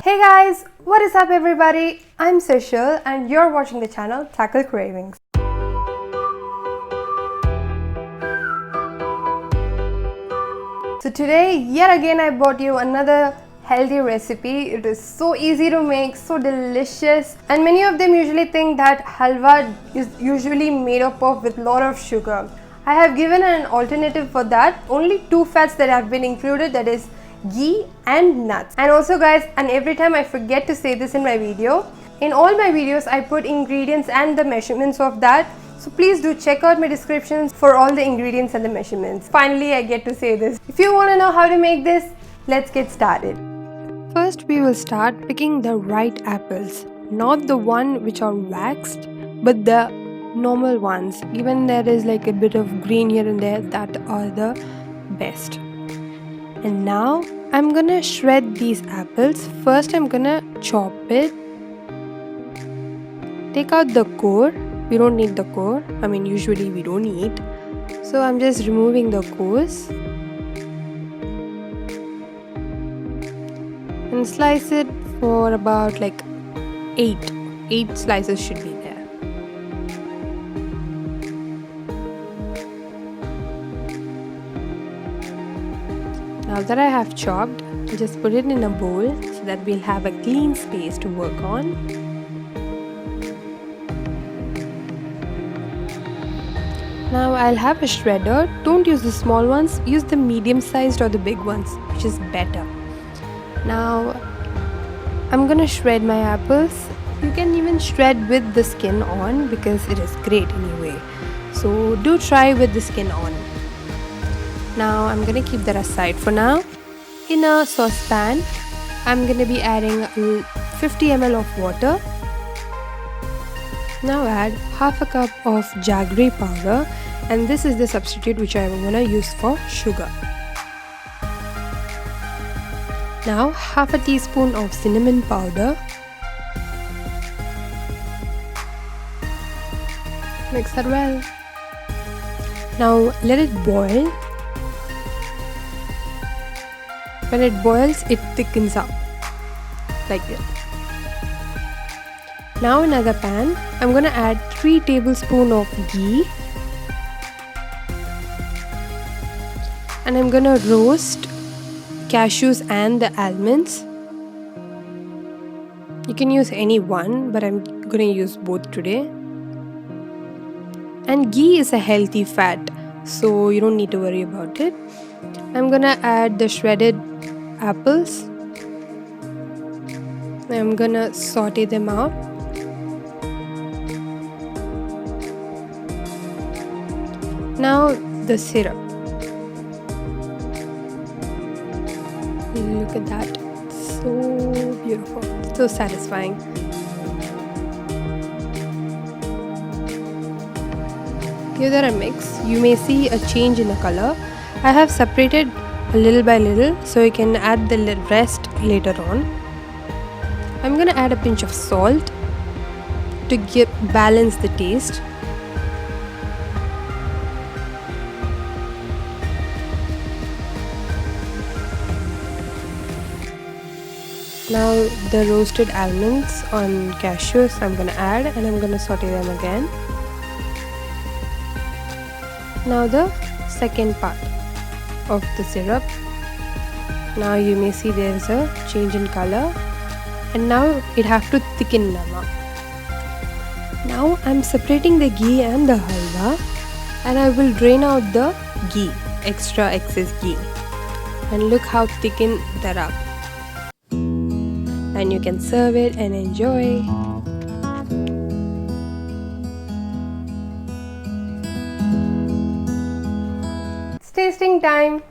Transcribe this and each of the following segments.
Hey guys, what is up everybody? I'm Seshil and you're watching the channel Tackle Cravings. So today, yet again I brought you another healthy recipe. It is so easy to make, so delicious, and many of them usually think that halwa is usually made up of with a lot of sugar. I have given an alternative for that. Only two fats that have been included, that is ghee and nuts. And also guys, and every time I forget to say this in my video, in all my videos I put ingredients and the measurements of that. So please do check out my descriptions for all the ingredients and the measurements. Finally I get to say this. If you want to know how to make this, let's get started. First we will start picking the right apples, not the one which are waxed, but the normal ones. Even there is like a bit of green here and there, that are the best. And now I'm gonna shred these apples. First I'm gonna chop it. Take out the core. We don't need the core. I mean, usually we don't eat. So I'm just removing the cores. And slice it for about like 8 slices should be there. Now that I have chopped, just put it in a bowl so that we'll have a clean space to work on. Now I'll have a shredder. Don't use the small ones, use the medium sized or the big ones, which is better. Now I'm gonna shred my apples. You can even shred with the skin on because it is great anyway. So do try with the skin on. Now I'm gonna keep that aside for now. In a saucepan, I'm gonna be adding 50 ml of water. Now add half a cup of jaggery powder, and this is the substitute which I'm gonna use for sugar. Now half a teaspoon of cinnamon powder. Mix that well. Now let it boil. When it boils, it thickens up like this. Now in another pan, I'm gonna add 3 tablespoons of ghee, and I'm gonna roast cashews and the almonds. You can use any one, but I'm gonna use both today. And ghee is a healthy fat, so you don't need to worry about it. I'm gonna add the shredded apples. I'm gonna saute them out. Now the syrup. Look at that. So beautiful. So satisfying. Give that a mix. You may see a change in the color. I have separated a little by little so you can add the rest later on. I'm gonna add a pinch of salt to balance the taste. Now the roasted almonds on cashews I'm gonna add, and I'm gonna saute them again. Now the second part of the syrup. Now you may see there is a change in color, and now it have to thicken them up. Now I'm separating the ghee and the halwa, and I will drain out the ghee, extra excess ghee, and look how thickened that up. And you can serve it and enjoy. It's tasting time.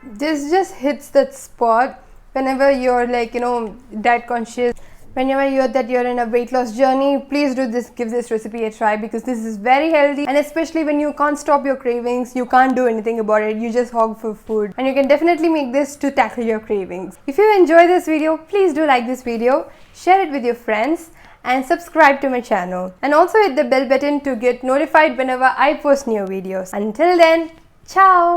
This just hits that spot whenever you're like, diet conscious. Whenever you're in a weight loss journey, please do this, give this recipe a try, because this is very healthy, and especially when you can't stop your cravings, you can't do anything about it, you just hog for food, and you can definitely make this to tackle your cravings. If you enjoy this video, please do like this video, share it with your friends, and subscribe to my channel, and also hit the bell button to get notified whenever I post new videos. Until then, ciao!